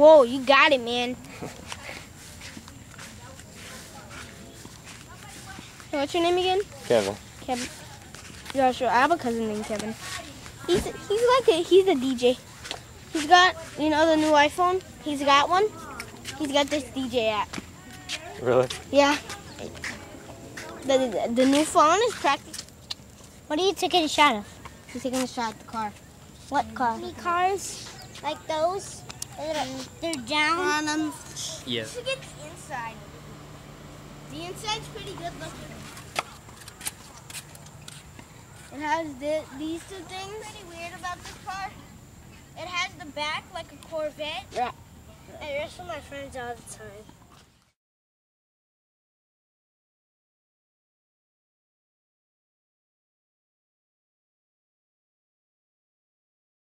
Whoa, you got it, man. What's your name again? Kevin. Kevin. Joshua. I have a cousin named Kevin. He's a DJ. He's got, you know, the new iPhone. He's got one. He's got this DJ app. Really? Yeah. The new phone is practice. What are you taking a shot of? He's taking a shot at the car. What car? Any cars like those? They're down. Yeah. You should get the inside. The inside's pretty good looking. It has these two things. Pretty weird about this car. It has the back like a Corvette. Yeah. I race with my friends all the time.